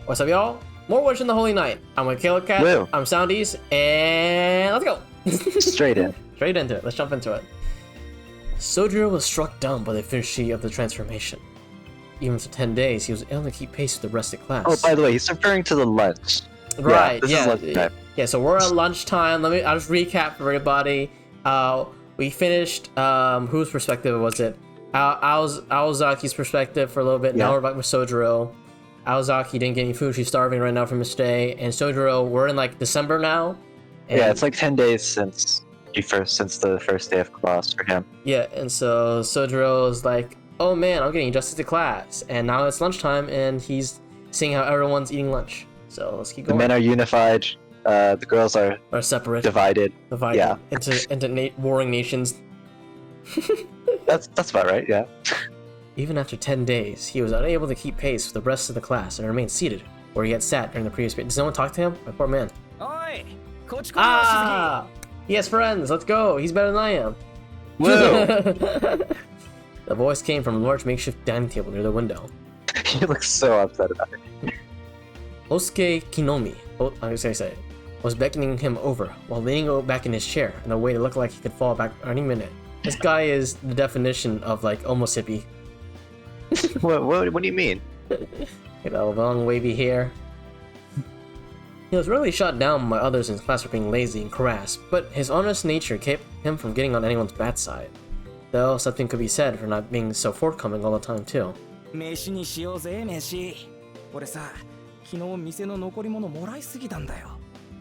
What's up, y'all? More Witch in the Holy Night. I'm with Kaylocat, Woo. I'm Soundies, and let's go! Straight in. Straight into it. Let's jump into it. Sojiro was struck dumb by the efficiency of the transformation. Even for 10 days, he was able to keep pace with the rest of the class. Oh, by the way, he's referring to the lunch. Right, This is lunchtime. Yeah, so we're at lunchtime. I'll just recap for everybody. We finished, whose perspective was it? Aozaki's perspective for a little bit. Yeah. Now we're back with Sojiro. Aozaki didn't get any food. She's starving right now from his stay. And Sojiro, we're in like December now. Yeah, it's like 10 days since the first day of class for him. Yeah, and so Sojiro is like, oh man, I'm getting adjusted to class. And now it's lunchtime and he's seeing how everyone's eating lunch. So let's keep going. The men are unified. The girls are separate. divided. Yeah. into warring nations. That's about right. Yeah. Even after 10 days, he was unable to keep pace with the rest of the class and remained seated where he had sat during the previous period. Does no one talk to him? My poor man. Ah! He has friends. Let's go. He's better than I am. Whoa! The voice came from a large makeshift dining table near the window. He looks so upset about it. Osuke Kinomi, was beckoning him over while leaning back in his chair in a way that looked like he could fall back any minute. This guy is the definition of like almost hippie. What do you mean? You know, long wavy hair. He was really shot down by others in his class for being lazy and crass, but his honest nature kept him from getting on anyone's bad side. Though something could be said for not being so forthcoming all the time too. 飯にしようぜ飯。俺さ、昨日店の残り物もらいすぎたんだよ。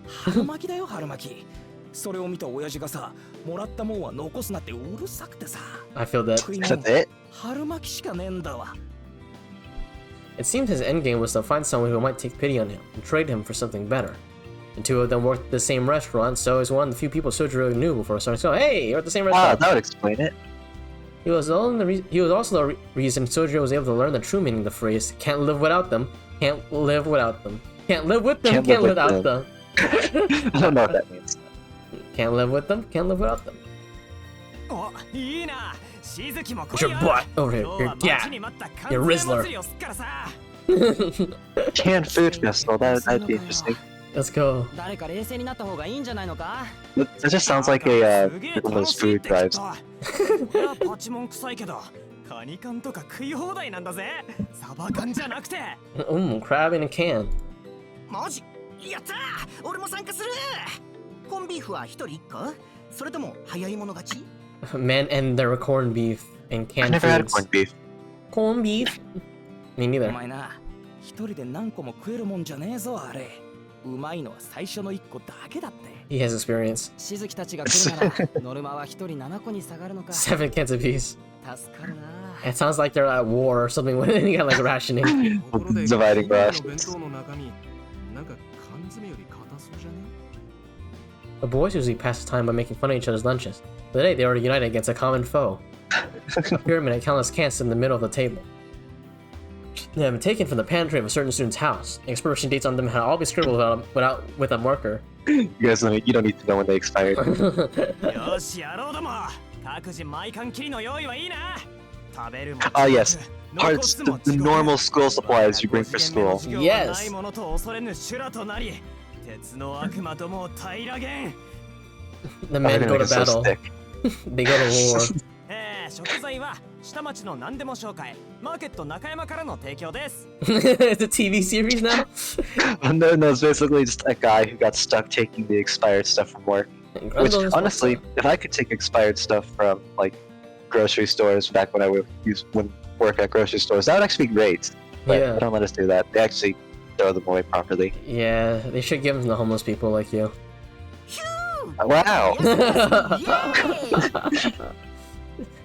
春巻きだよ春巻き。それを見た親父がさ、もらったもんは残すなってうるさくてさ。I feel that. That's it? 春巻きしかねえんだわ。 It seemed his endgame was to find someone who might take pity on him and trade him for something better. The two of them worked at the same restaurant, so he's one of the few people Sojiro knew before starting to go, hey, you're at the same restaurant. That would explain it. He was also the reason Sojiro was able to learn the true meaning of the phrase, can't live without them, can't live without them. Can't live with them, can't live without them. I don't know what that means. Can't live with them, can't live without them. Oh, It's your butt over here, your Rizzler. Canned food festival, that'd be interesting. Let's go. That just sounds like a one of those food drives. パチモン臭いけど、カニ缶とか食い放題なんだぜ。サバ缶じゃなくて。Crab in a can. マジ？やったー！俺も参加する。コンビーフは一人一個？それとも早い者勝ち？ Men and their corned beef and I've canned never had foods. corned beef. Corned beef? Me neither. お前な、一人で何個も食えるもんじゃねえぞあれ。うまいのは最初の一個だけだって。 He has experience. しずきたちが来るなら、ノルマは一人7個に下がるのか。7 cans apiece. 助かるな。 It sounds like they're at war or something when they got like rationing. Dividing rations. The boys usually pass the time by making fun of each other's lunches. But today they were united against a common foe. A pyramid and countless cans in the middle of the table. They had been taken from the pantry of a certain student's house. The expiration dates on them had all been scribbled with a marker. You guys don't need to know when they expired. Oh yes, parts the normal school supplies you bring for school. Yes. The men go to battle. They go to war. 食材は下町の何でも紹介マーケット中山からの提供です It's a TV series now? No, it's basically just a guy who got stuck taking the expired stuff from work. Which, honestly, if I could take expired stuff from, like, grocery stores back when I would work at grocery stores, that would actually be great. But Yeah. they don't let us do that. They actually throw them away properly. Yeah, they should give them to the homeless people like you. Wow!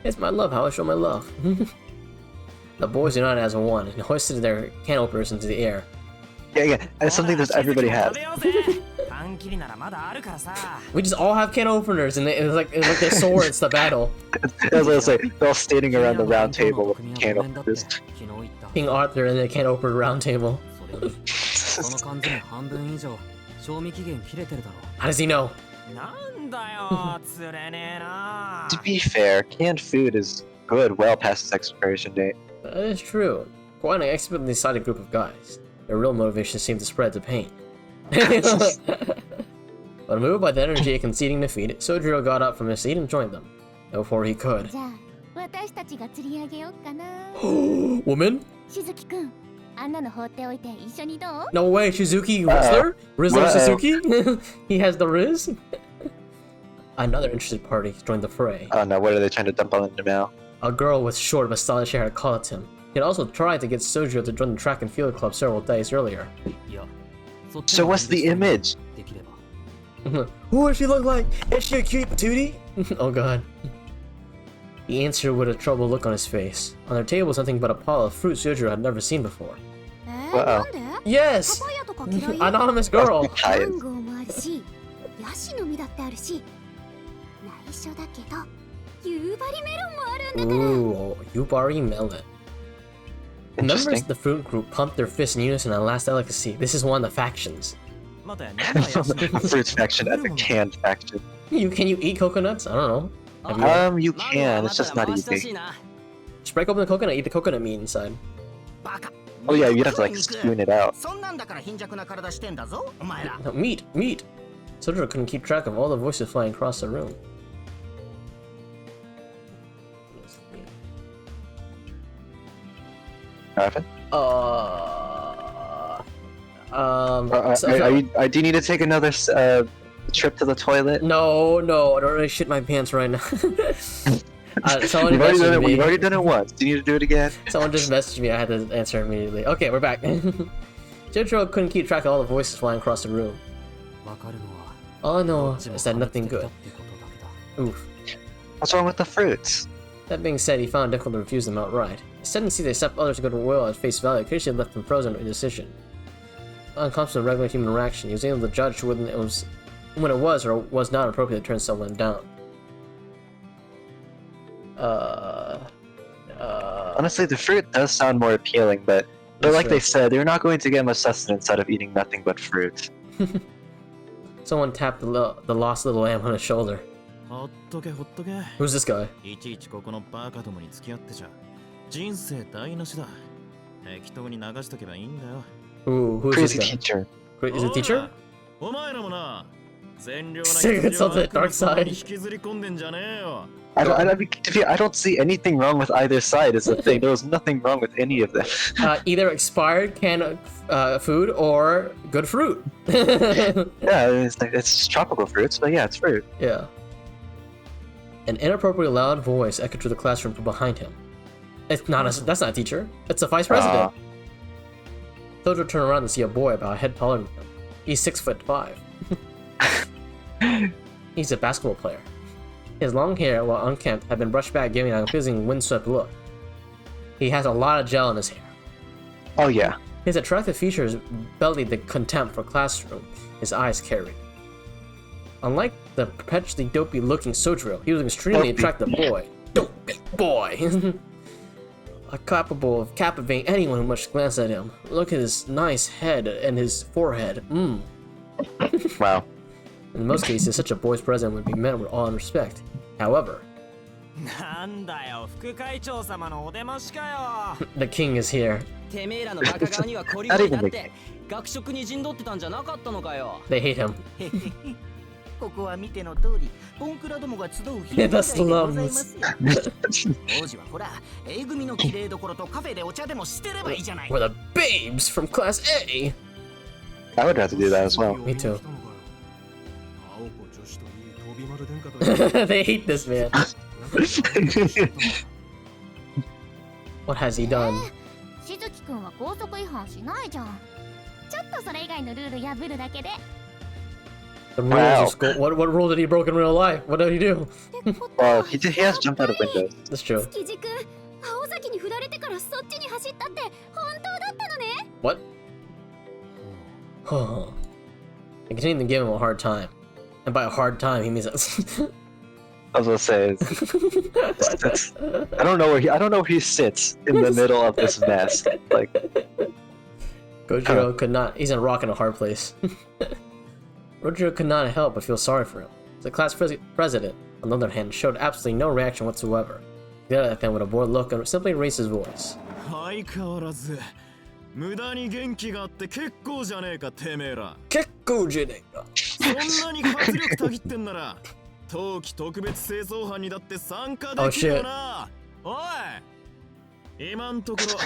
It's my love, how I show my love. The boys united as one and hoisted their can openers into the air. Yeah, that's something that everybody has. We just all have can openers and it was like their swords to battle. As I was like, they're all standing around the round table with can openers. King Arthur and the can opener round table. How does he know? To be fair, canned food is good well past its expiration date. That is true. Quite an experimentally decided group of guys. Their real motivation seemed to spread to pain. But moved by the energy of conceding defeat, Sojiro got up from his seat and joined them. Before he could. Woman? No way, Shizuki Whistler? Rizzo Suzuki? He has the Riz? Another interested party joined the fray. Oh no, what are they trying to dump on him now? A girl with short but stylish hair called him. He had also tried to get Sojiro to join the track and field club several days earlier. So what's the image? Who does she look like? Is she a cute patootie? Oh god. He answered with a troubled look on his face. On their table was nothing but a pile of fruit Sojiro had never seen before. Wow. Yes! Anonymous girl! Ooh, Yubari melon. Members of the fruit group pumped their fists in unison at last delicacy. This is one of the factions. A fruit faction and a canned faction. Can you eat coconuts? I don't know. You can. It's just not easy. Just break open the coconut, eat the coconut meat inside. Oh yeah, you'd have to like spoon it out. No, meat! Sojiro couldn't keep track of all the voices flying across the room. What happened? Do you need to take another trip to the toilet? No, I don't really shit my pants right now. Someone You've messaged me. already done it once. Do you need to do it again? Someone just messaged me. I had to answer immediately. Okay, we're back. Sojiro couldn't keep track of all the voices flying across the room. All I know is that nothing good. Oof. What's wrong with the fruits? That being said, he found it difficult to refuse them outright. His tendency to accept others' goodwill at face value occasionally left him frozen in indecision. Unconscious of regular human interaction, he was able to judge when it was or was not appropriate to turn someone down. Honestly, the fruit does sound more appealing, but like they said, they're not going to get much sustenance out of eating nothing but fruit. Someone tapped the lost little lamb on his shoulder. Who's this guy? Ooh, who's Crazy this guy? teacher. Is it a teacher? It's on the dark side. I don't see anything wrong with either side. Is the thing. There was nothing wrong with any of them. Either expired canned food or good fruit. Yeah, it's tropical fruits, but yeah, it's fruit. Yeah. An inappropriately loud voice echoed through the classroom from behind him. That's not a teacher. It's the vice president. Sojiro turned around to see a boy about a head taller than him. He's 6'5". He's a basketball player. His long hair, while unkempt, had been brushed back, giving a confusing windswept look. He has a lot of gel in his hair. Oh yeah. His attractive features bellied the contempt for classroom his eyes carried. Unlike the perpetually dopey-looking Sojiro, he was an extremely attractive boy. Dopey boy! Capable of captivating anyone who much glance at him. Look at his nice head and his forehead. Wow. In most cases, such a boy's presence would be met with awe and respect. However, the king is here. Not even the king. They hate him. The slums. We're the babes from Class A. I would have to do that as well. Me too. They hate this man. What has he done? The rules of school. What rule did he break in real life? What did he do? Well, he has jumped out of windows. That's true. What? They continue to give him a hard time. And by a hard time, he means that. I was gonna say, I don't know where he sits in the middle of this mess. Like, Gojiro could not. He's in a rock and a hard place. Gojiro could not help but feel sorry for him. The class president, on the other hand, showed absolutely no reaction whatsoever. The other hand with a bored look and simply raised his voice. 無駄に元気があって結構じゃねえかてめえら。結構じゃねえか。そんなに活力たぎってんなら冬季特別清掃班にだって参加できるよな。おい、今んところ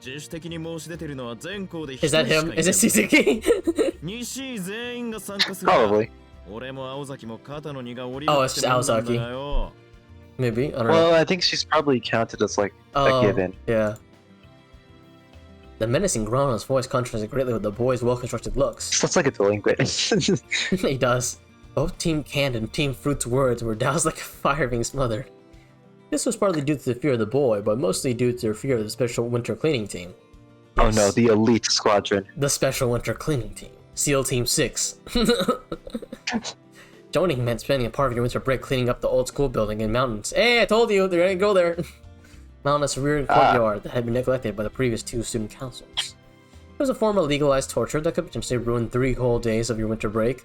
自主的に申し出てるのは全校で Is that him? Is it Suzuki? 西全員が参加する。 Probably. 俺も青崎も肩の荷が下りる Oh, っ it's てもんなんだ Aozaki. よ。 Maybe. I don't know. Well, I think she's probably counted as like a Oh, given. yeah. The menacing growl in his voice contrasted greatly with the boy's well-constructed looks. That's like a delinquent. He does. Both Team Canned and Team Fruit's words were doused like a fire being smothered. This was partly due to the fear of the boy, but mostly due to their fear of the special winter cleaning team. Oh no, Yes, the elite squadron. the special winter cleaning team. SEAL Team 6. Joining meant spending a part of your winter break cleaning up the old school building in mountains. Hey, I told you, they're gonna go there. Mountainous rear courtyard that had been neglected by the previous 2 student councils. It was a form of legalized torture that could potentially ruin 3 whole days of your winter break.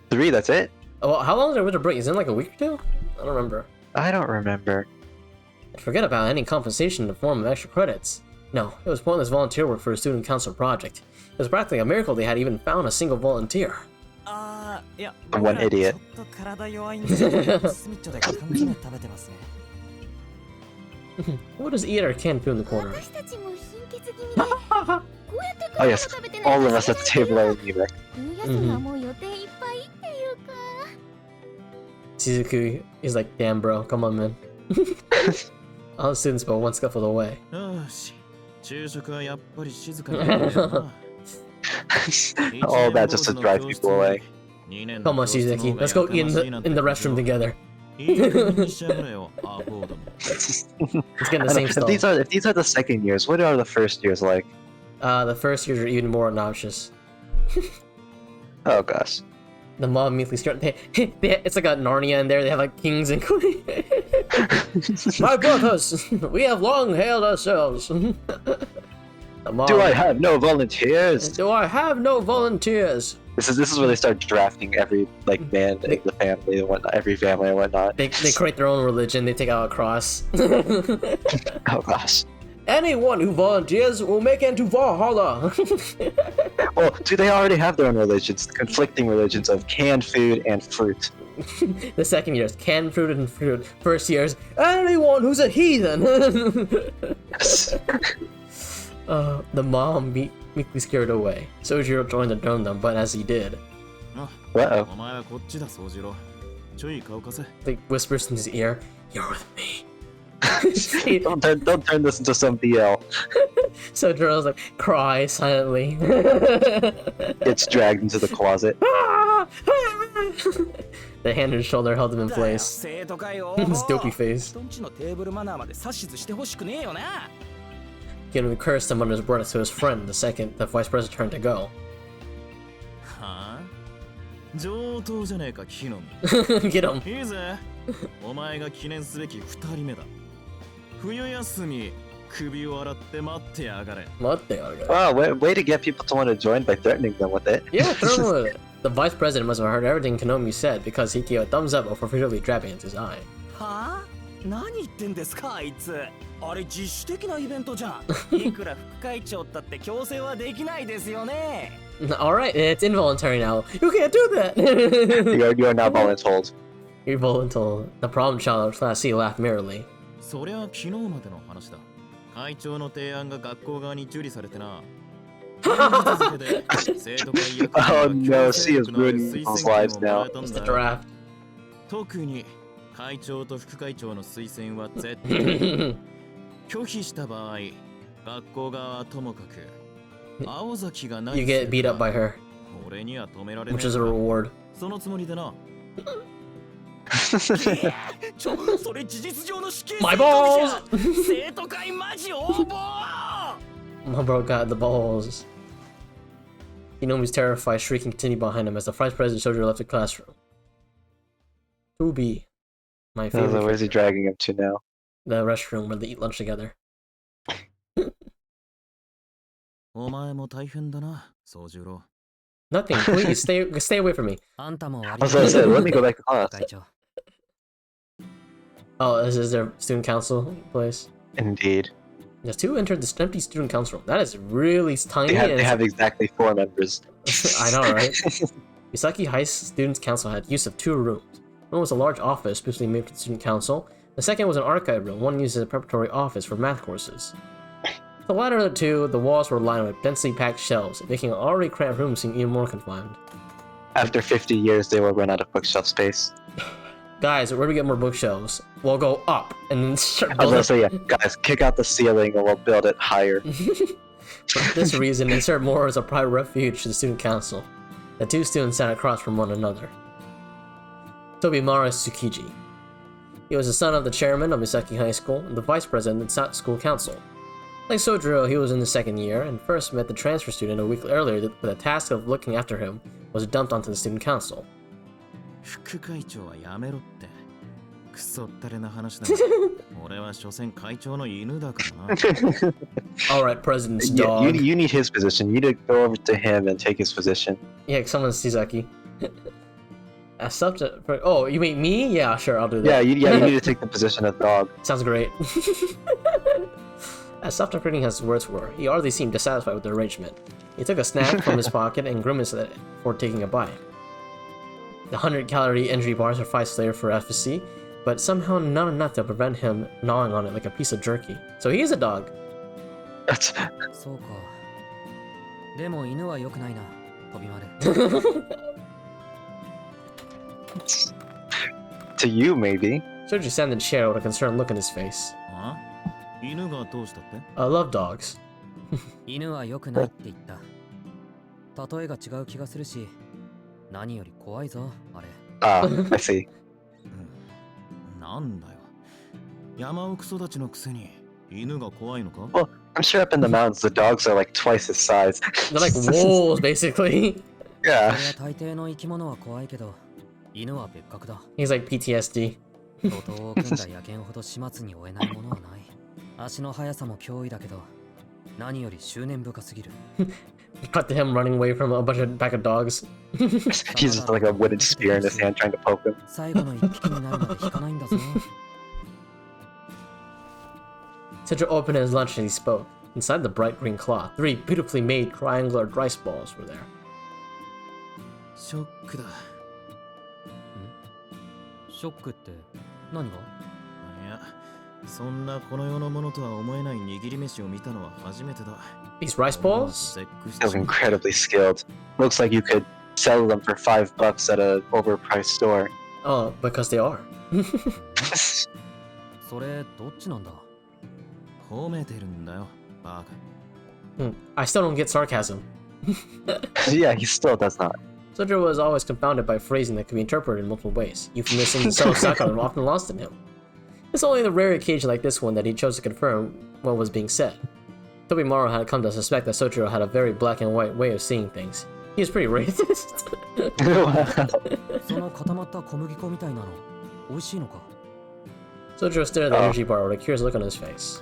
3, that's it? Oh, well, how long is their winter break? Is it like a week or 2? I don't remember. I don't remember. And forget about any compensation in the form of extra credits. No, it was pointless volunteer work for a student council project. It was practically a miracle they had even found a single volunteer. The one idiot. What does eat our canned food in the corner? Oh yes, all of us at the table are anemic. Shizuku is like, damn bro, come on man. All the students but one scuffled away. All Oh, that just to drive people away. Come on Shizuki, let's go eat in the restroom together. Let's get in the same stall. If these are the second years, what are the first years like? The first years are even more obnoxious. Oh gosh. The mom immediately started. It's like a Narnia in there. They have like kings and queens. My brothers, we have long hailed ourselves. Do I have no volunteers? Do I have no volunteers? This is where they start drafting every like man in the family and whatnot, every family and whatnot. They create their own religion. They take out a cross. Oh gosh. Anyone who volunteers will make it into Valhalla. Well, do they already have their own religions? Conflicting religions of canned food and fruit. The second year is canned fruit and fruit. First year is anyone who's a heathen. The mom meekly scared away. Sojiro joined the dum-dum, but as he did, Uh-oh. they whispers in his ear, "You're with me." Don't turn this into some BL. Sojiro's like, cry silently. Gets dragged into the closet. The hand and shoulder held him in place. His dopey face. Giving cursed him under his breath to his friend the second the vice president turned to go. Get him. 冬休み首を洗って待ってやがれ。 Wow, way to get people to want to join by threatening them with it. Yeah, throw him with it. The vice president must have heard everything Konomi said because he gave a thumbs up before visually grabbing into his eye. はあ？何言ってんですかあいつ。あれ自主的なイベントじゃん。いくら副会長だって強制はできないですよね。Alright, it's involuntary now. You can't do that! You are now voluntold. You're voluntold. The problem child of Class C laughed merrily. そりゃ昨日までの話だ。会長の提案が学校側に受理されてな。Oh no, she is ruining people's lives now. It's the draft. 特に会長と副会長の推薦は絶対拒否した場合、学校側はともかく青崎が何 You get beat up by her, 俺には止められない。 which is a reward. そのつもりでな。それ事実上の死刑 My balls! 生徒会マジ応募 My bro got the balls. Hinomi's terrified, shrieking continued behind him as the vice president Shojiro left the classroom. 2B. My favorite. Where's he dragging him to now? The restroom where they eat lunch together. お前も大変だな、宗十郎。 Nothing, please stay away from me. I was gonna say, let me go back to class. Oh, this is their student council place? Indeed. The two entered the empty student council room. That is really tiny. They have exactly 4 members. I know, right? Misaki High Students' Council had use of 2 rooms. One was a large office specially made for the student council. The second was an archive room, one used as a preparatory office for math courses. The latter of the two, the walls were lined with densely packed shelves, making an already cramped room seem even more confined. After 50 years, they will run out of bookshelf space. Guys, where do we get more bookshelves? We'll go up and then start I was building. gonna say, yeah, guys, kick out the ceiling and we'll build it higher. For this reason, they served more as a private refuge to the student council. The 2 students sat across from one another. Tobimaro Tsukiji. He was the son of the chairman of Misaki High School and the vice president of the school council. Like Sojiro, he was in the 2nd year and first met the transfer student a week earlier, but the task of looking after him was dumped onto the student council. Alright, president's dog. You need his position. You need to go over to him and take his position. Yeah, someone's Shisaki. As subject. Oh, you mean me? Yeah, sure, I'll do that. Yeah, you need to take the position of dog. Sounds great. As self-deprecating as his words were, he hardly seemed dissatisfied with the arrangement. He took a snack from his pocket and grimaced at it before taking a bite. The 100-calorie energy bar sufficed later for efficacy, but somehow not enough to prevent him gnawing on it like a piece of jerky. So he is a dog. That's... To you, maybe. Soji sat in the chair with a concerned look in his face. I love dogs. Ah, I see. Well, I'm sure up in the mountains the dogs are like twice his size. They're like wolves, basically. Yeah. He's like PTSD. Cut to him running away from a pack of dogs. He's just like a wooden spear in his hand trying to poke him. Cedric opened his lunch and he spoke. Inside the bright green cloth, 3 beautifully made triangular rice balls were there. These rice balls? They look incredibly skilled. Looks like you could sell them for $5 at a overpriced store. Oh, because they are. I still don't get sarcasm. Yeah, he still does not. Sojiro was always confounded by phrasing that could be interpreted in multiple ways. Euphemisms and subtle sarcasm were often lost in him. It's only the rare occasion like this one that he chose to confirm what was being said. Tobimaro had come to suspect that Sojiro had a very black and white way of seeing things. He is pretty racist. Sojiro stared at the energy bar with a curious look on his face.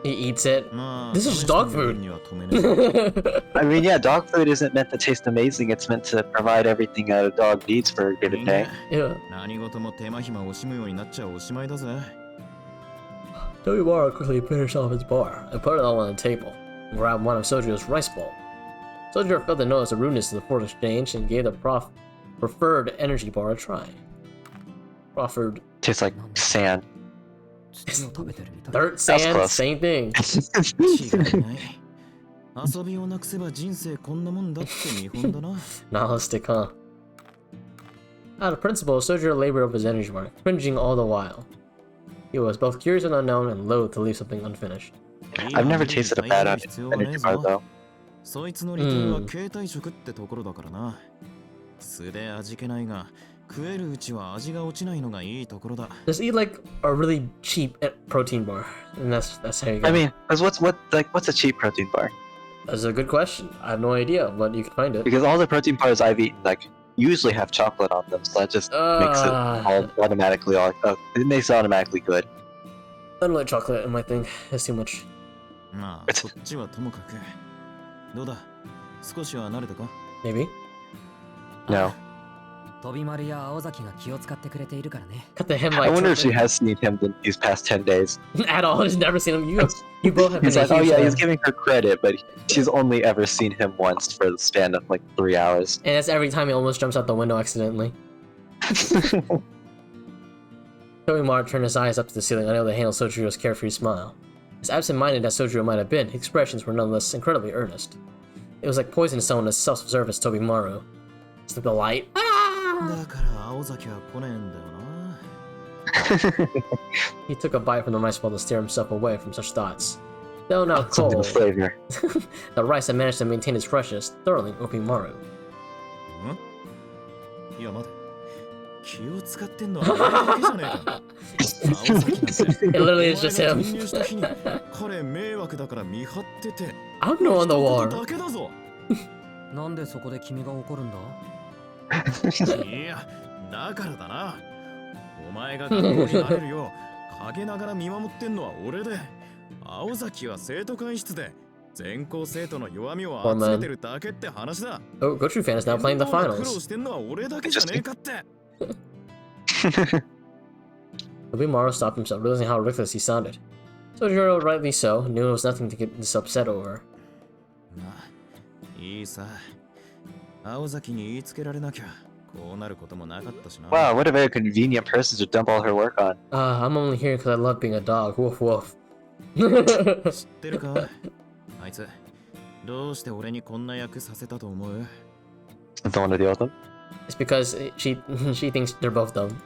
He eats it. This is dog food. I mean, yeah, dog food isn't meant to taste amazing, it's meant to provide everything a dog needs for a good day. Yeah. Tobimaro quickly finished off his bar and put it all on the table, and grabbed one of Sojiro's rice balls. Sojiro failed to notice the rudeness of the forced exchange and gave the preferred energy bar a try. Proffered. Tastes like sand. Dirt, sand, close. same thing. Nihilistic, huh? Out of principle, Sojiro labored over his energy bar, cringing all the while. He was both curious and unknown and loath to leave something unfinished. I've never tasted a bad energy bar though. Just eat like a really cheap protein bar, and that's how you go. I mean, what's a cheap protein bar? That's a good question. I have no idea, but you can find it. Because all the protein bars I've eaten usually have chocolate on them, so that just makes it all automatically it makes it automatically good. I don't like chocolate in my thing. It's too much. No. Cut to him like. I wonder if she has seen him in these past 10 days. At all, she's never seen him. You both have been. He's like, oh yeah, he's giving her credit, but she's only ever seen him once for the span of like 3 hours. And that's every time he almost jumps out the window accidentally. Tobimaro turned his eyes up to the ceiling, unable to handle Sojiro's carefree smile. As absent-minded as Sojiro might have been, his expressions were nonetheless incredibly earnest. It was like poison to someone as self-observant as Tobimaro. It's like the light. He took a bite from the rice ball to steer himself away from such thoughts. Though now cold, flavor. the rice had managed to maintain its freshness, thoroughly Tobimaro. It literally is just him. I'm no on the war. なんでそこで君が怒るんだいや、だからだな。お前が学校になれるよう陰ながら見守ってんのは俺で、青崎は生徒会室で全校生徒の弱みを集めてるだけって話だ。Oh, Gochu fan is now playing the 苦労 finals. してんのは俺だけじゃねえかって。Tobimaro stopped himself, realizing how ridiculous he sounded. Sojiro, rightly so, knew it was nothing to get this upset over. いいさ。青崎に言いつけられなきゃこうなることもなかったしな。 Wow, what a very convenient person to dump all her work on. I'm only here because I love being a dog. Woof woof. 知ってるかあいつどうして俺にこんな役させたと思う Don't want to deal with them. It's because she thinks they're both dumb.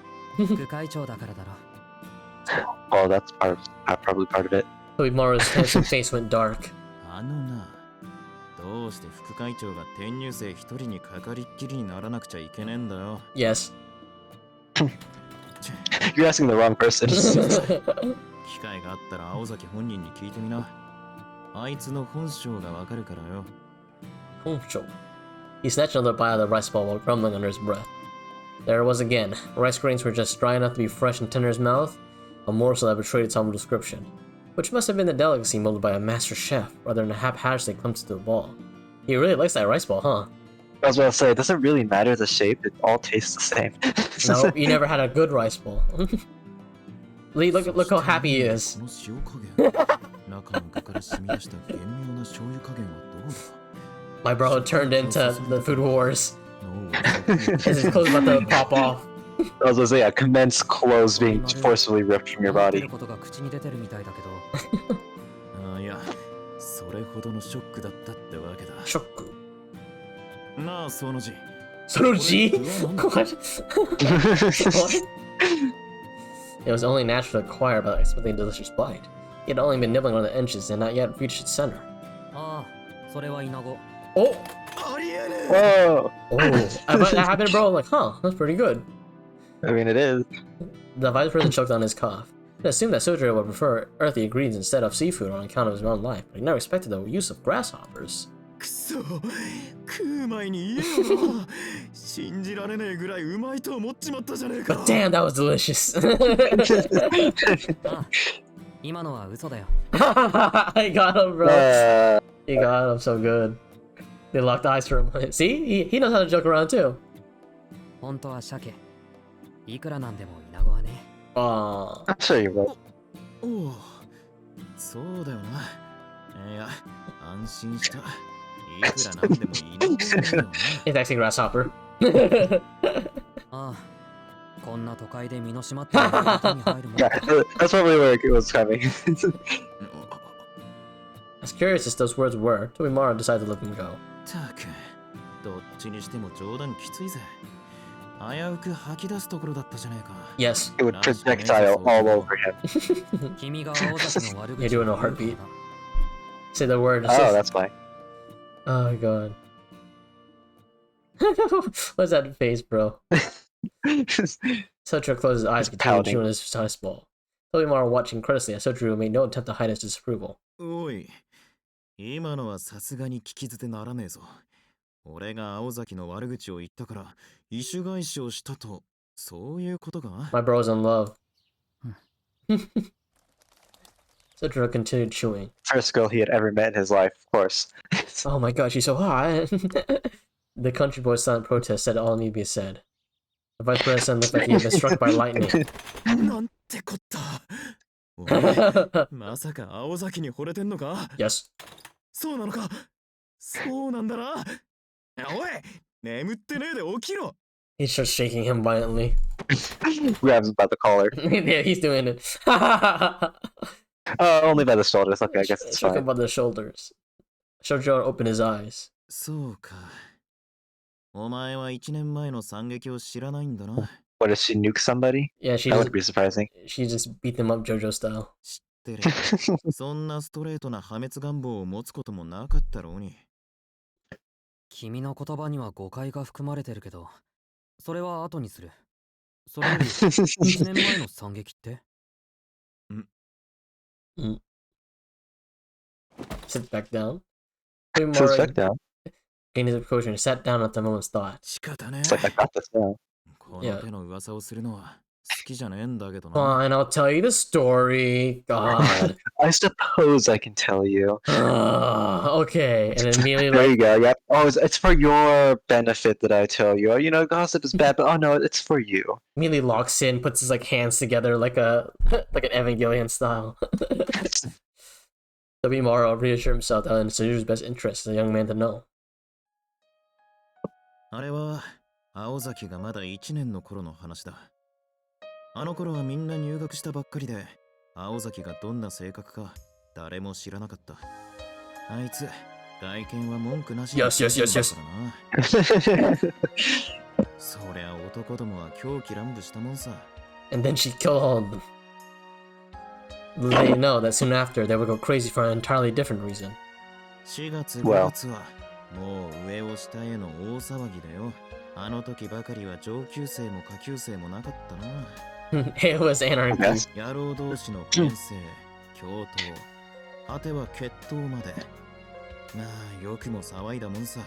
Oh, that's probably part of it. Tobimaru's handsome face went dark. あのなどうして副会長が転入生一人にかかりっきりにならなくちゃいけねえんだよ Yes. You're asking the wrong person. 機会があったら青崎本人に聞いてみなあいつの本性がわかるからよ Honcho. He snatched another bite of the rice ball while grumbling under his breath. There it was again. Rice grains were just dry enough to be fresh and tender in his mouth, a morsel that betrayed its humble description, which must have been the delicacy molded by a master chef rather than a haphazardly clumped to the ball. He really likes that rice ball, huh? I was about to say, it doesn't really matter the shape, it all tastes the same. No, you never had a good rice ball. Lee, look how happy he is. My bro turned into the food wars. His clothes about to pop off. I was gonna say, commence clothes being forcibly ripped from your body. あいやそれほどのショックだったってわけだ Shock. なあその字 Sonoji? What? What? It was only natural to acquire by a smiling delicious bite. He had only been nibbling on the edges and not yet reached its center. Oh! ありえねえ Whoa! Oh! That happened, bro. I'm like, huh, that's pretty good. I mean, it is. The vice president choked on his cough. He assumed that Sojiro would prefer earthy ingredients instead of seafood on account of his own life, but he never expected the use of grasshoppers. くそ食う前に言えよ信じられねえぐらいうまいと思っちまったじゃねえか But damn, that was delicious. I got him, bro. He got him so good. They locked eyes for him. See? He knows how to joke around too. Aww. I'm sure you will. おおそうだよないや安心したいくらなんでもいいの It's actually Grasshopper. Yeah, that's probably where it was coming. As curious as those words were, Tobimaro decided to let them go. たくどっちにしても冗談きついぜ危うく吐き出すところだったじゃねえか Yes. It would projectile all over him. You're doing a heartbeat. Say the word. Oh, that's fine. Oh my god. What's that face, bro? Sojiro closed his eyes, continuing chewing his ice ball. Tobimaro watching incredulously as Sojiro made no attempt to hide his disapproval. おい今のはさすがに聞き捨てならねえぞ俺が青崎の悪口を言ったから意種返しをしたとそういうことか My bro's in love. Sojiro continued chewing. First girl he had ever met in his life, of course. Oh my god, she's so hot. The country boy's silent protest said all need be said. The vice president looked like he had been struck by lightning. なんてこった。おい、まさか青崎に惚れてんのか？ Yes. そうなのか？そうなんだな。おい、眠ってねえで起きろ。He starts shaking him violently. Grabs him by the collar. Yeah, he's doing it. Only by the shoulders. Okay, I guess it's Shook him fine. by the shoulders. Shoujo opened his eyes. そうか。お前は1年前の惨劇を知らないんだな。What, does she nuke somebody? Yeah, she That just, would be surprising. she just beat them up JoJo style. 知ってる。そんなストレートな破滅願望を持つこともなかったろうに。君の言葉には誤解が含まれてるけど、それは後にする。それより、1年前の惨劇って？ Sit back down. Sits back down. Gained his composure and sat down after a moment's thought. 仕方ねえ。 It's like I got this now. この手の噂をするのは好きじゃねえんだけどな。Fine, I'll tell you the story. God. I suppose I can tell you. Okay. And then immediately There you like, go. Yep. Oh, it's for your benefit that I tell you. You know, gossip is bad, but oh no, it's for you. immediately locks in, puts his like hands together like a like an Evangelion style. Tomimaro reassured himself that in Suzu's best interest as a young man to know. あれは青崎がまだ1年の頃の話だ。あの頃はみんな入学したばっかりで、青崎がどんな性格か誰も知らなかった。あいつ、外見は文句なしに。Yes, yes, yes, yes. そりゃ男どもは狂気乱舞したもんさ。And then she killed all of them. Let you know that soon after they would go crazy for an entirely different reason. 4月5月はもう上を下への大騒ぎだよ。あの時ばかりは上級生も下級生もなかったな。It was anarchy. Yes. 野郎同士の編成、共闘、果ては決闘まで。まあよくも騒いだもんさ。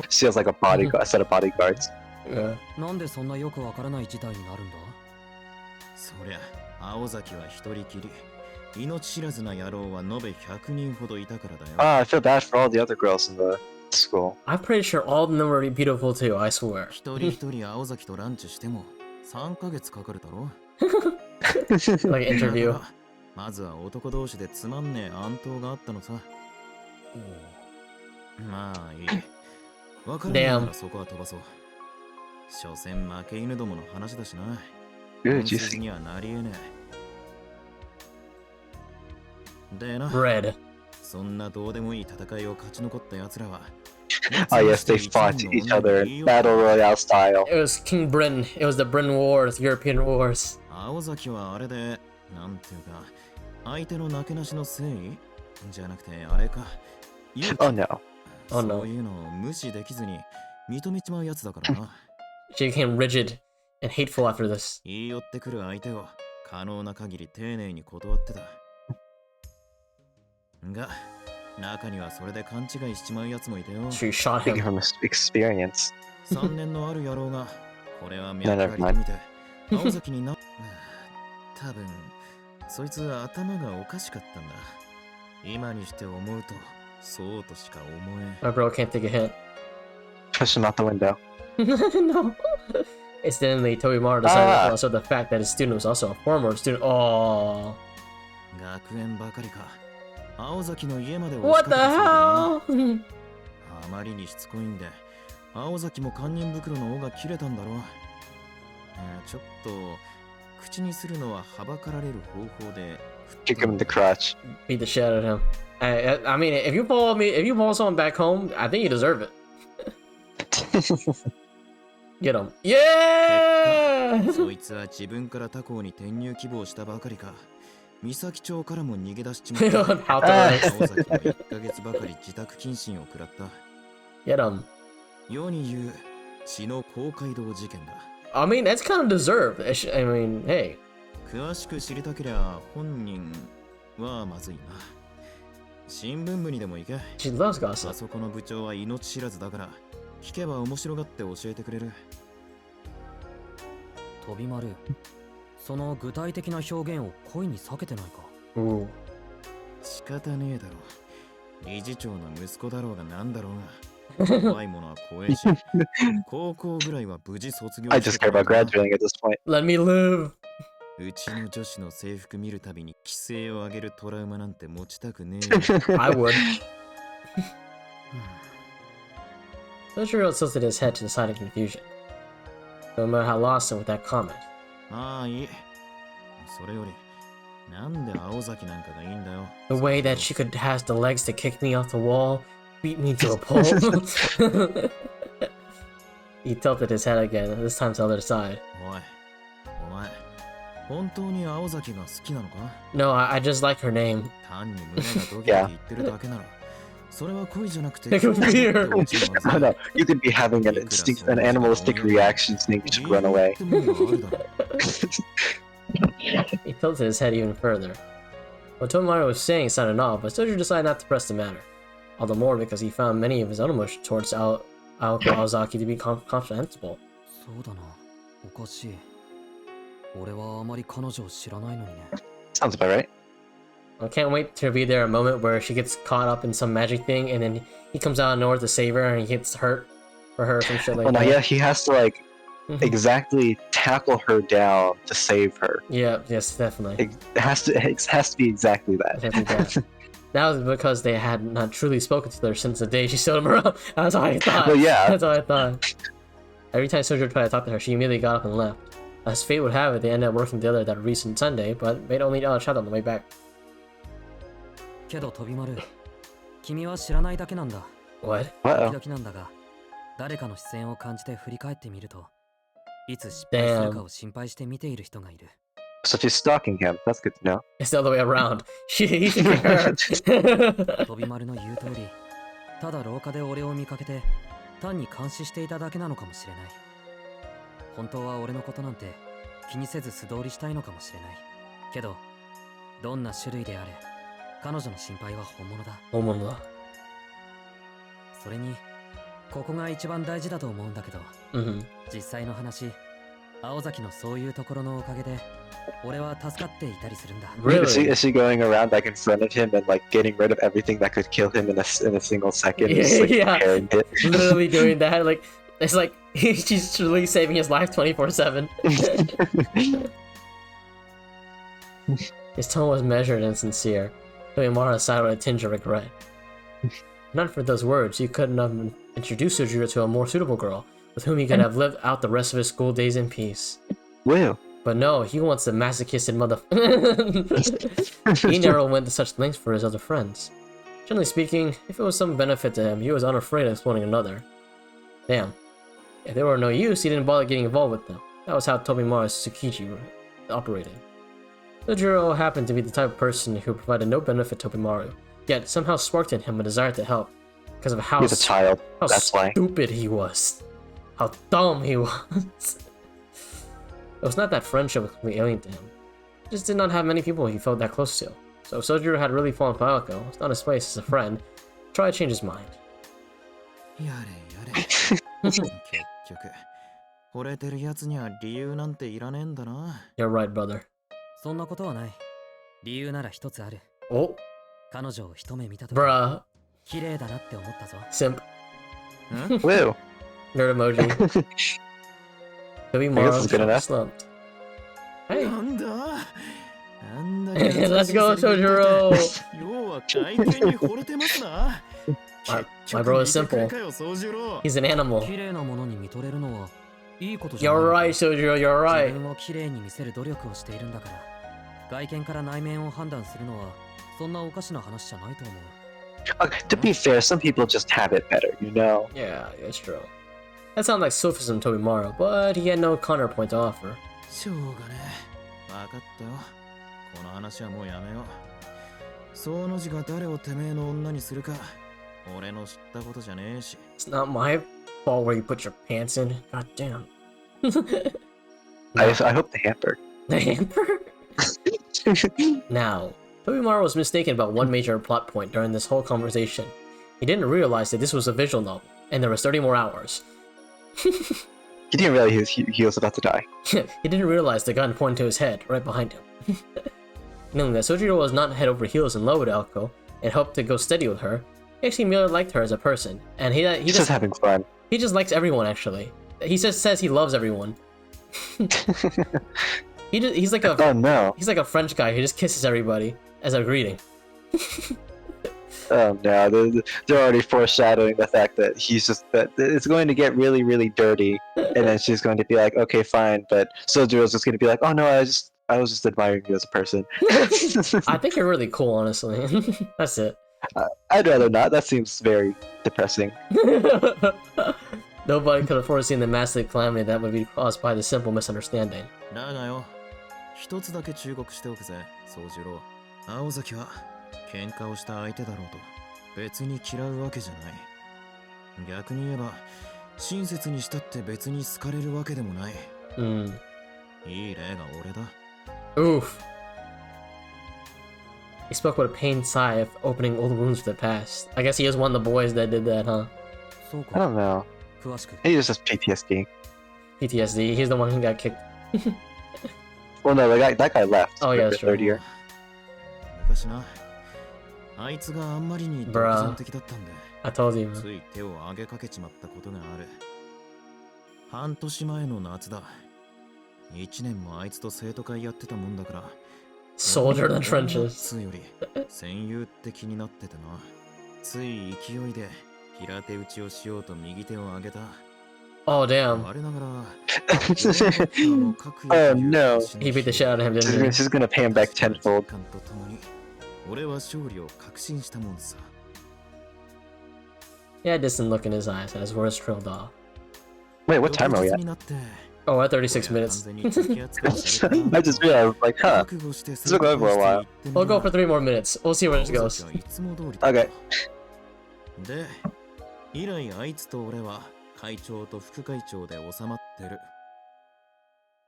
She has like a set of bodyguards. Yeah. なんでそんなよくわからない事態になるんだ？そりゃ、青崎は一人きり。命知らずな野郎は延べ100人ほどいたからだよ。I feel bad for all the other girls in the school. I'm pretty sure all of them were beautiful too, I swear. 一人一人青崎とランチしても3ヶ月かかるだろ。Like an interview. まずは男同士でつまんねえ暗闘があったのさ。まあいい。わかるならそこは飛ばそう。所詮負け犬どもの話だしな。Good, 本筋にはなりえねえ。でな。Red. そんなどうでもいい戦いを勝ち残った奴らは。Oh yes, they fought each other in battle royale style. It was King Britain. It was the Britain Wars, European Wars. 青崎はあれで、なんていうか、相手のなけなしの誠意じゃなくてあれか。Oh no. Oh no. そういうのを無視できずに認めちまうやつだからな。She became rigid and hateful after this. 言い寄ってくる相手を可能な限り丁寧に断ってた。が、中にはそれで勘違いしちまうやつもいたよ。She shot Speaking him. from experience. 3年のある野郎が、これは脈ありと見て、青崎にな、多分、そいつは頭がおかしかったんだ。今にして思うと、そうとしか思え。My bro can't take a hint. Push him out the window. No. Incidentally, Tomimaro decided to also the fact that his student was also a former student. Oh. 学園ばかりか。青崎の家まで What the hell? あまりにしつこいんで、青崎も堪忍袋の尾が切れたんだろう。ちょっと口にするのははばかられる方法で。Kick him in the crotch. Beat the shit out of him. I mean, if you pull someone back home, I think you deserve it. Get him. Yeah! そいつは自分から他校に転入希望したばかりか。三崎町からも逃げ出しちまった。How to 青崎は1ヶ月ばかり自宅謹慎を食らった。Get him. 世に言う血の公会堂事件だ。I mean, that's kind of deserved. I mean, hey. 詳しく知りたけりゃ本人はまずいな。新聞部にでも行け。She loves あ gossip. そこの部長は命知らずだから、聞けば面白がって教えてくれる。飛び丸。その具体的な表現を恋に避けてないか。Ooh. 仕方ねえだろ。理事長の息子だろうがなんだろうが。I just care about graduating at this point. Let me live. うちの女子の制服見るたびに規制を上げるトラウマなんて持ちたくねえ。I would. Sojiro tilted his head to the side in confusion. No matter how lost him with that comment. ああ、いい。それより、なんで青崎なんかがいいんだよ。The way that she could has the legs to kick me off the wall, beat me to a pulp. He tilted his head again, this time to the other side. おい、お前、本当に青崎が好きなのか？ No, I just like her name. 単に胸がドキドキ言ってるだけなら、それは恋じゃなくて。It could be her. Oh no, you could be having an animalistic reaction saying you should run away. He tilted his head even further. What Tomomaru was saying sounded odd, but Sojiro decided not to press the matter. All the more because he found many of his own emotions towards Aozaki to be comprehensible. そうだな、おかしい。俺はあまり彼女を知らないのにね。Sounds about right. I can't wait to be there a moment where she gets caught up in some magic thing and then he comes out of nowhere to save her and he gets hurt for her or some shit like that. No, yeah, he has to like exactly tackle her down to save her. Yeah, yes, definitely. It has to be exactly that. That was because they had not truly spoken to her since the day she showed him around. That's what I thought. Well, yeah. That's what I thought. Every time Sojiro tried to talk to her, she immediately got up and left. As fate would have it, they ended up working together that recent Sunday, but made only a chat on the way back. けど飛び丸、君は知らないだけなんだ。What? 時々なんだが、誰かの視線を感じて振り返ってみると、いつ失敗するかを心配して見ている人がいる。So she's stalking him. That's good to know. It's the other way around. He should be her. 飛び丸の言う通り、ただ廊下で俺を見かけて、単に監視していただけなのかもしれない。本当は俺のことなんて気にせず素通りしたいのかもしれない。けど、どんな種類であれ、彼女の心配は本物だ。本物だ。それに、ここが一番大事だと思うんだけど、実際の話、青崎のそういうところのおかげで、俺は助かっていたりするんだ。Really? Is she going around like in front of him and like getting rid of everything that could kill him in a single second? Yeah, like, yeah. It? Literally doing that. Like it's like she's truly saving his life 24/7. His tone was measured and sincere. Toyomara sighed with a tinge of regret. Not for those words, he couldn't have introduced Sojiro to a more suitable girl, with whom he could have lived out the rest of his school days in peace. Will. But no, he wants a masochistic mother. He never went to such lengths for his other friends. Generally speaking, if it was some benefit to him, he was unafraid of exploiting another. Damn. If they were no use, he didn't bother getting involved with them. That was how Tobimaru's Tsukiji operated. Sojiro happened to be the type of person who provided no benefit to Tobimaru, yet somehow sparked in him a desire to help, because of how, He's a child. how That's why. stupid he was. How dumb he was. It was not that friendship was completely alien to him. He just did not have many people he felt that close to. So if Sojiro had really fallen for Ayako, it's not his place as a friend. Try to change his mind. You're right, brother. そんなことはない。理由なら一つある。 Oh, 彼女を一目見たとき、 bruh. 綺麗だなって思ったぞ。 Simp. Will. Nerd emoji. guess it's good enough. Slumped. Hey. なんだ Let's go, Sojiro! 要は外見に惚れてますな。 My bro is simple. He's an animal. 綺麗なものに見とれるのはいいことじゃ You're ない。 right, Sojiro, you're 自 right. 分を綺麗に見せる努力をしているんだから、外見から内面を判断するのはそんなおかしな話じゃないと思う。 Okay, to be fair, some people just have it better, you know? Yeah, it's true. That sounded like sophism to Tobimaru, but he had no counterpoint to offer. しょうがねえ。わかったよ。この話はもうやめよう。その字が誰をてめえの女にするか、俺の知ったことじゃねえし。 It's not my fault where you put your pants in. God damn. I hope the hamper. The hamper? Now, Tobimaru was mistaken about one major plot point during this whole conversation. He didn't realize that this was a visual novel, and there was 30 more hours. He didn't realize he was about to die. He didn't realize the gun pointed to his head, right behind him. Knowing that Sojiro was not head over heels in love with Aoko, and hoped to go steady with her, He actually really liked her as a person, and He's just having fun. he just likes everyone actually. He just says he loves everyone. He's like a Oh no. he's like a French guy who just kisses everybody as a greeting. Oh no, they're already foreshadowing the fact that that it's going to get really, really dirty, and then she's going to be like, okay, fine, but Sojiro's just going to be like, oh no, I was just admiring you as a person. I think you're really cool, honestly. That's it. I'd rather not. That seems very depressing. Nobody could have foreseen the massive calamity that would be caused by the simple misunderstanding. だがよ、一つだけ忠告しておくぜ、宗次郎。青崎は喧嘩をした相手だろうと別に嫌うわけじゃない。逆に言えば親切にしたって別に好かれるわけでもない。いい例が俺だ。Oof. He spoke with a pained sigh of opening old wounds for the past. I guess he is one of the boys that did that, huh? I don't know. He just has PTSD. PTSD. He's the one who got kicked. Well, no, that guy left. Oh yeah, the sure. third year. 昔な、あいつがあんまりに独善的だったんで、 I told you, man. つい手を挙げかけちまったことがある。半年前の夏だ。1年もあいつと生徒会やってたもんだから。 Soldier in the trenches. より戦友って気になっててな。つい勢いで平手打ちをしようと右手を上げた。 Oh damn. Oh no. He beat the shit out of him, didn't he? She's gonna pay him back tenfold. He had distant look in his eyes and his words trailed off. Wait, what time are we at? Oh, at 36 minutes. I just realized, like, huh. This will go for a while. We'll go for 3 more minutes. We'll see where this goes. Okay. で、以来あいつと俺は会長と副会長で収まってる。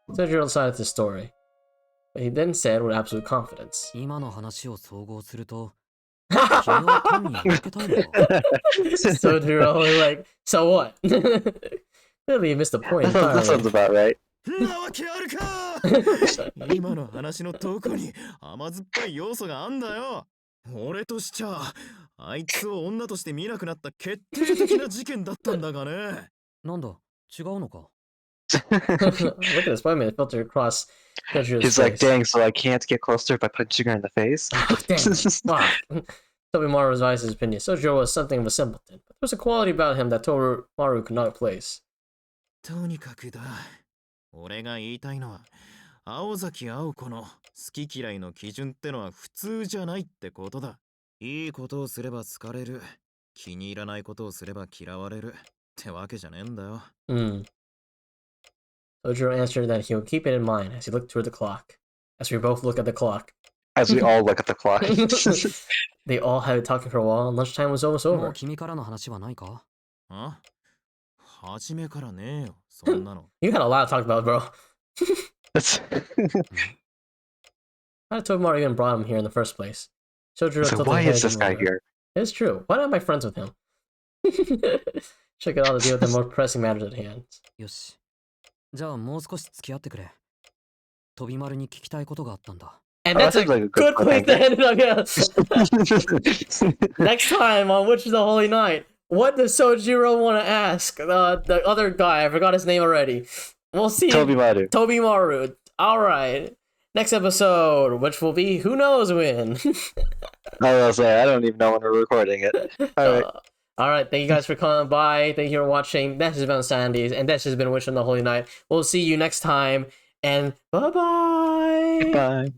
Sojiro decided the story, but he then said with absolute confidence. 今の話を総合すると、 Sojiro was like, so what? Really, you missed the point. That sounds about right. なわけあるか今の話のどこに甘酸っぱい要素があんだよ。俺としちゃあいつを女として見なくなった決定的な事件だったんだがね。なんだ、違うのか。 Look at this Spider-Man filter across Sojiro. He's like, dang, so I can't get closer by punching her in the face? Oh, dang. Fuck. Tobimaru revised his opinion. Sojiro was something of a simpleton, but there was a quality about him that Tobimaru could not replace. とにかくだ。俺が言いたいのは、青崎青子の好き嫌いの基準ってのは普通じゃないってことだ。いいことをすれば好かれる。気に入らないことをすれば嫌われる。ってわけじゃねえんだよ。Sojiro answered that he would keep it in mind as he looked toward the clock. As we both look at the clock. As we all look at the clock. They all had been talking for a while and lunchtime was almost over. 君からの話はないか？あ？初めからねえよ、そんなの。You had a lot to talk about, bro. How did Tobimaru even brought him here in the first place? Sojiro so why is this guy here? It's true. Why am I friends with him? Should get all to deal with the more pressing matters at hand. よし。じゃあもう少し付き合ってくれ。飛び丸に聞きたいことがあったんだ。And that's a good place to end it on. Next time on Which is the Holy Night, what does Sojiro want to ask the other guy? I forgot his name already. We'll see. Tobimaru. All right. Next episode, which will be who knows when. I will say, I don't even know when we're recording it. All right. Thank you guys for coming by. Thank you for watching. That has been Sandy's, and that has been Wish on the Holy Night. We'll see you next time, and bye-bye. Bye.